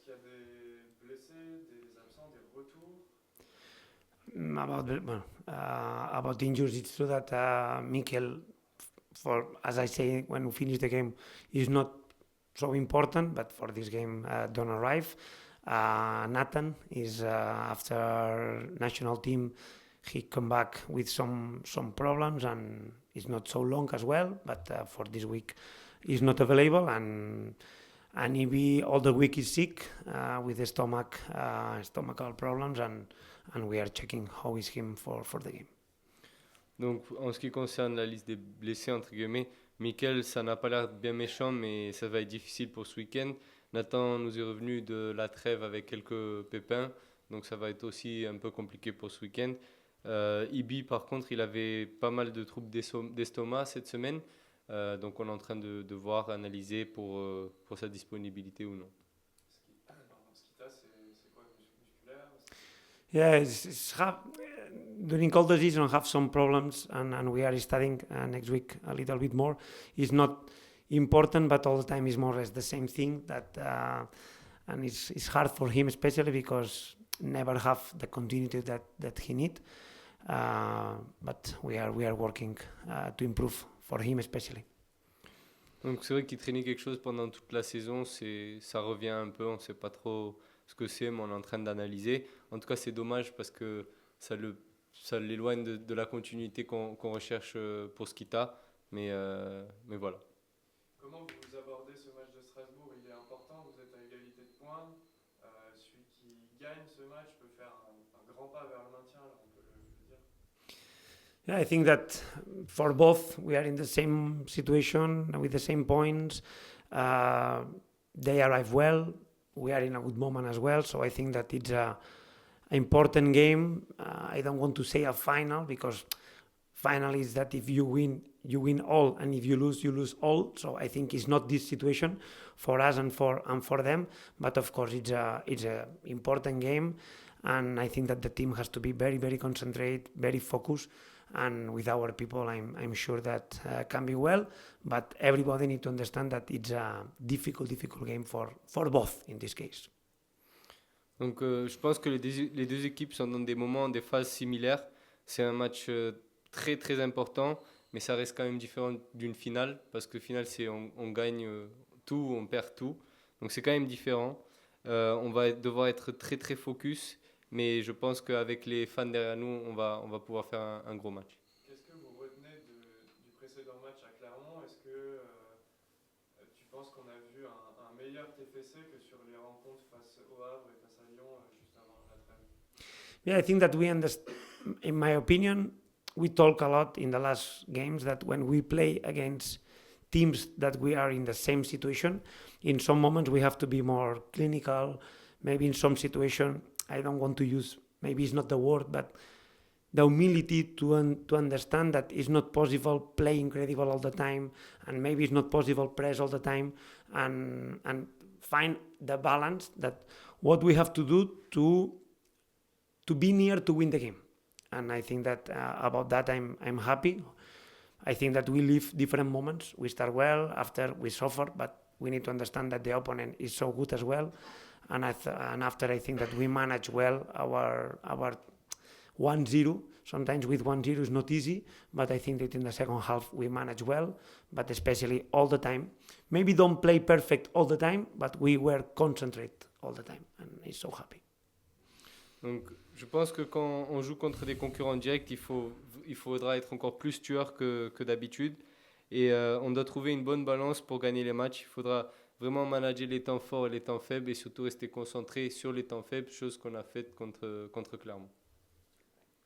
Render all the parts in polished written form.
qu'il y a des blessés, des absents, des retours? About the injuries, it's true that Mikel, as I say when we finish the game, is not so important, but for this game don't arrive. Nathan is after national team, he come back with some problems and it's not so long as well, but for this week is not available, and he all the week is sick with the stomachal problems, and we are checking how is him for the game. Donc, en ce qui concerne la liste des blessés, entre guillemets, Mikel, ça n'a pas l'air bien méchant, mais ça va être difficile pour ce week-end. Nathan nous est revenu de la trêve avec quelques pépins, donc ça va être aussi un peu compliqué pour ce week-end. Ibi, par contre, il avait pas mal de troubles d'estomac cette semaine, donc on est en train de voir, analyser pour sa disponibilité ou non. Skita, c'est quoi, musculaire? Yeah, during all the season have some problems, and we are studying next week a little bit more. It's not important, but all the time is more or less the same thing. And it's hard for him, especially because never have the continuity that he need. But we are working to improve for him especially. Donc c'est vrai qu'il traînait quelque chose pendant toute la saison, ça revient un peu, on ne sait pas trop ce que c'est, mais on est en train d'analyser. En tout cas, c'est dommage parce que ça l'éloigne de la continuité qu'on recherche pour Skita, mais voilà. Comment vous abordez ce match de Strasbourg? Il est important, vous êtes à égalité de points. Celui qui gagne ce match peut faire un grand pas vers le maintien, là, on peut le dire. Yeah, I think that for both, we are in the same situation with the same points. They arrive well. We are in a good moment as well. So I think that it's an important game. I don't want to say a final, because final is that if you win all, and if you lose all. So I think it's not this situation for us and for them. But of course, it's a important game, and I think that the team has to be very, very concentrated, very focused. And with our people, I'm sure that can be well. But everybody need to understand that it's a difficult game for both in this case. Donc je pense que les deux équipes sont dans des moments, des phases similaires. C'est un match très très important, mais ça reste quand même différent d'une finale, parce que finale c'est on gagne tout, on perd tout. Donc c'est quand même différent. On va devoir être très très focus. Mais je pense qu'avec les fans derrière nous, on va pouvoir faire un gros match. Qu'est-ce que vous retenez du précédent match à Clermont? Est-ce que tu penses qu'on a vu un meilleur TéFéCé que sur les rencontres face au Havre et face à Lyon juste avant la trêve? Yeah, I think that in my opinion, we talk a lot in the last games that when we play against teams that we are in the same situation, in some moments we have to be more clinical. Maybe in some situation, I don't want to use, maybe it's not the word, but the humility to understand that it's not possible play incredible all the time, and maybe it's not possible press all the time, and find the balance that what we have to do to be near to win the game. And I think that about that I'm happy. I think that we live different moments. We start well, after we suffer, but we need to understand that the opponent is so good as well. And after, I think that we manage well our 1-0. Sometimes with 1-0 is not easy, but I think that in the second half we manage well, but especially all the time. Maybe don't play perfect all the time, but we were concentrate all the time, and I'm so happy. Donc, je pense que quand on joue contre des concurrents directs, il faudra être encore plus tueur que d'habitude. Et on doit trouver une bonne balance pour gagner les matchs. Il faudra vraiment manager les temps forts et les temps faibles, et surtout rester concentré sur les temps faibles, chose qu'on a faite contre Clermont.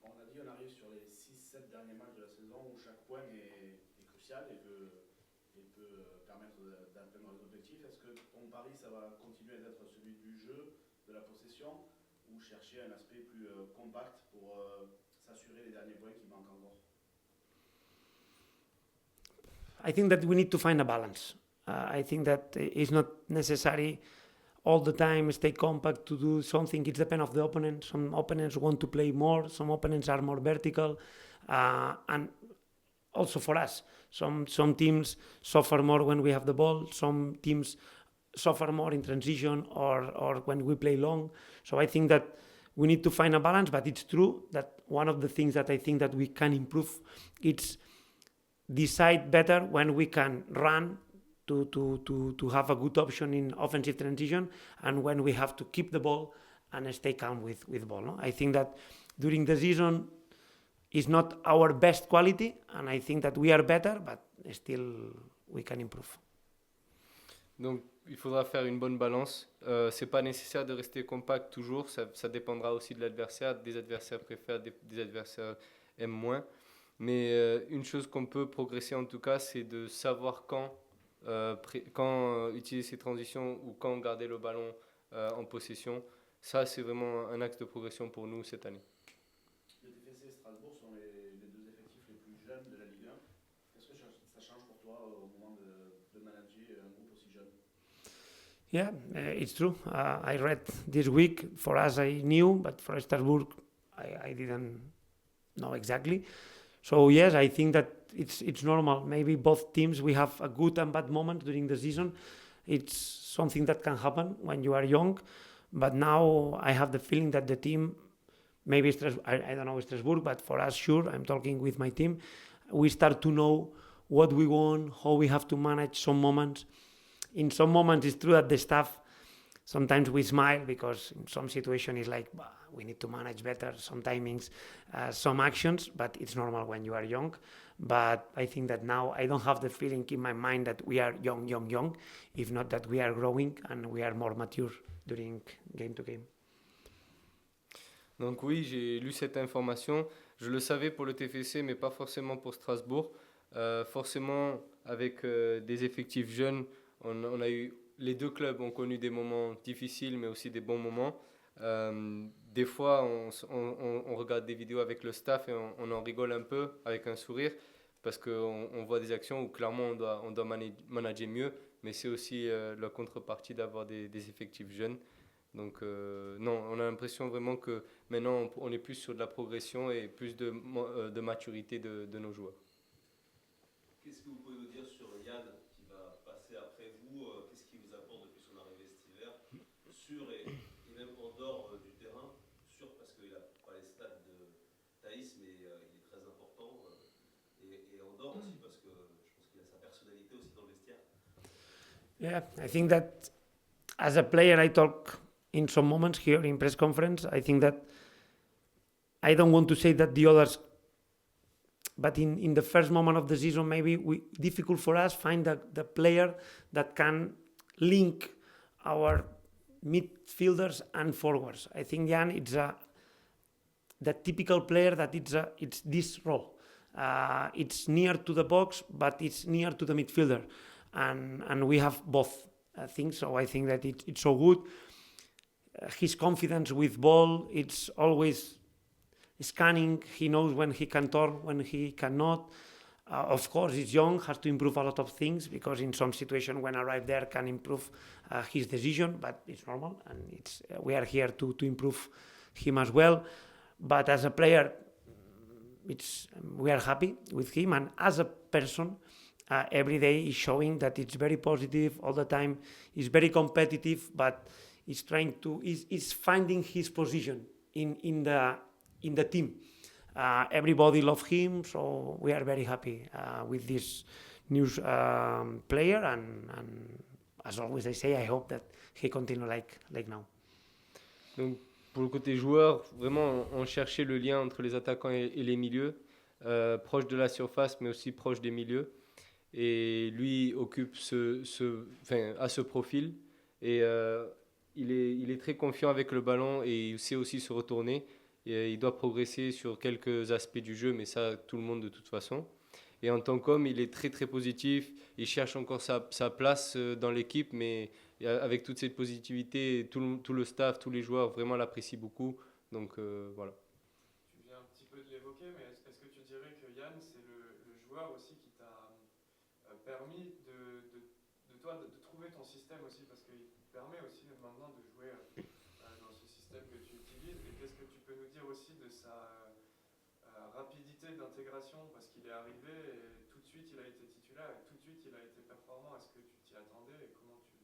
On a dit, on arrive sur les 6-7 derniers matchs de la saison où chaque point est crucial et peut permettre d'atteindre les objectifs. Est-ce que ton pari, ça va continuer d'être celui du jeu, de la possession, ou chercher un aspect plus compact pour s'assurer les derniers points qui manquent encore? I think that we need to find a balance. I think that it's not necessary all the time stay compact to do something. It depends of the opponent. Some opponents want to play more. Some opponents are more vertical. And also for us, some teams suffer more when we have the ball. Some teams suffer more in transition or when we play long. So I think that we need to find a balance, but it's true that one of the things that I think that we can improve, it's decide better when we can run to have a good option in offensive transition and when we have to keep the ball and stay calm with ball. No? I think that during the season is not our best quality, and I think that we are better, but still we can improve. Donc, il faudra faire une bonne balance. C'est pas nécessaire de rester compact toujours. Ça dépendra aussi de l'adversaire. Des adversaires préfèrent, des adversaires aiment moins. Mais une chose qu'on peut progresser en tout cas, c'est de savoir quand utiliser ses transitions ou quand garder le ballon en possession. Ça, c'est vraiment un axe de progression pour nous cette année. Le TéFéCé et Strasbourg sont les deux effectifs les plus jeunes de la Ligue 1. Est-ce que ça change pour toi au moment de manager un groupe aussi jeune? Yeah, it's true. I read this week. For us, I knew, but for Strasbourg, I didn't know exactly. So yes, I think that it's normal. Maybe both teams, we have a good and bad moment during the season. It's something that can happen when you are young. But now I have the feeling that the team, maybe I don't know Strasbourg, but for us, sure, I'm talking with my team. We start to know what we want, how we have to manage some moments. In some moments, it's true that the staff, sometimes we smile because in some situation it's like, we need to manage better some timings, some actions, but it's normal when you are young. But I think that now I don't have the feeling in my mind that we are young, if not that we are growing and we are more mature during game to game. Donc oui, j'ai lu cette information. Je le savais pour le TéFéCé, mais pas forcément pour Strasbourg. Forcément, avec des effectifs jeunes, on a eu, les deux clubs ont connu des moments difficiles, mais aussi des bons moments. Des fois, on regarde des vidéos avec le staff et on en rigole un peu avec un sourire parce qu'on voit des actions où clairement on doit manager mieux, mais c'est aussi la contrepartie d'avoir des effectifs jeunes. Donc non, on a l'impression vraiment que maintenant on est plus sur de la progression et plus de maturité de nos joueurs. Qu'est-ce que vous pouvez nous dire sur Yann qui va passer après vous? Qu'est-ce qui vous apporte depuis son arrivée cet hiver? Sur et même en dehors du terrain, sur parce qu'il n'a pas les stats de Thaïs, mais il est très important. Et en dehors aussi parce que je pense qu'il a sa personnalité aussi dans le vestiaire. Yeah, I think that as a player, I talk in some moments here in press conference. I think that I don't want to say that the others, but in the first moment of the season, maybe difficult for us find the player that can link our midfielders and forwards. I think Jan, it's the typical player that it's this role. It's near to the box, but it's near to the midfielder, and we have both things. So I think that it's so good. His confidence with ball, it's always scanning. He knows when he can turn, when he cannot. Of course, he's young, has to improve a lot of things because in some situation when arrive there can improve his decision, but it's normal and we are here to improve him as well. But as a player, we are happy with him, and as a person, every day he's showing that it's very positive all the time. He's very competitive, but he's finding his position in the team. Everybody loves him, so we are very happy with this new player, and as always I say, I hope that he continue like now. Donc, pour le côté joueur, vraiment on cherchait le lien entre les attaquants et les milieux, proche de la surface mais aussi proche des milieux, et lui occupe a ce profil, et il est très confiant avec le ballon et il sait aussi se retourner. Et il doit progresser sur quelques aspects du jeu, mais ça, tout le monde de toute façon. Et en tant qu'homme, il est très très positif. Il cherche encore sa place dans l'équipe, mais avec toute cette positivité, tout le staff, tous les joueurs vraiment l'apprécient beaucoup. Donc voilà. Tu viens un petit peu de l'évoquer, mais est-ce que tu dirais que Yann, c'est le joueur aussi qui t'a permis de toi de trouver ton système aussi, parce qu'il te permet aussi maintenant de jouer dans ce système que tu utilises. Et qu'est-ce que tu peux nous dire aussi de sa rapidité d'intégration, parce qu'il est arrivé et tout de suite il a été titulaire et tout de suite il a été performant. Est-ce que tu t'y attendais et comment tu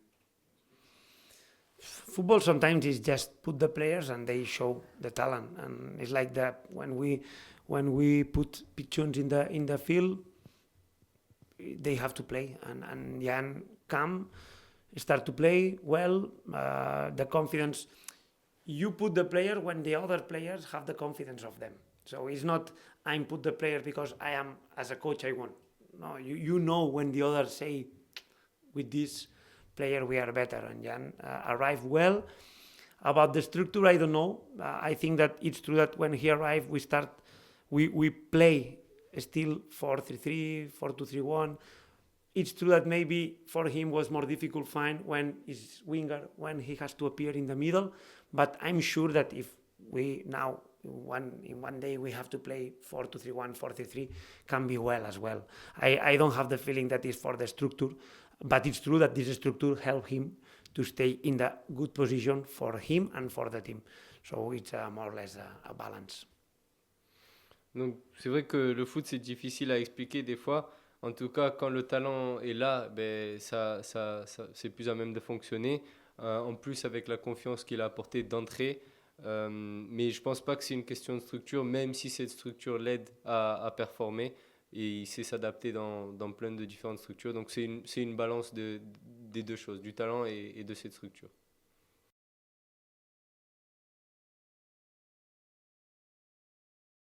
football sometimes is just put the players and they show the talent, and it's like that when we put pigeons in the field, they have to play, and Jan come start to play well. The confidence, you put the player when the other players have the confidence of them. So it's not I put the player because I am, as a coach, I want. No, you know when the others say, with this player we are better, and Jan arrived well. About the structure, I don't know. I think that it's true that when he arrived, we play still 4-3-3, 4-2-3-1. It's true that maybe for him was more difficult find when he's winger, when he has to appear in the middle. But I'm sure that if we now in one day we have to play 4-2-3-1, 4-3-3, can be well as well. I don't have the feeling that it's for the structure, but it's true that this structure helped him to stay in the good position for him and for the team. So it's more or less a balance. Donc c'est vrai que le foot c'est difficile à expliquer des fois. En tout cas, quand le talent est là, ben, ça, c'est plus à même de fonctionner. En plus, avec la confiance qu'il a apportée d'entrée. Mais je ne pense pas que c'est une question de structure, même si cette structure l'aide à performer. Et il sait s'adapter dans plein de différentes structures. Donc c'est une balance des deux choses, du talent et de cette structure.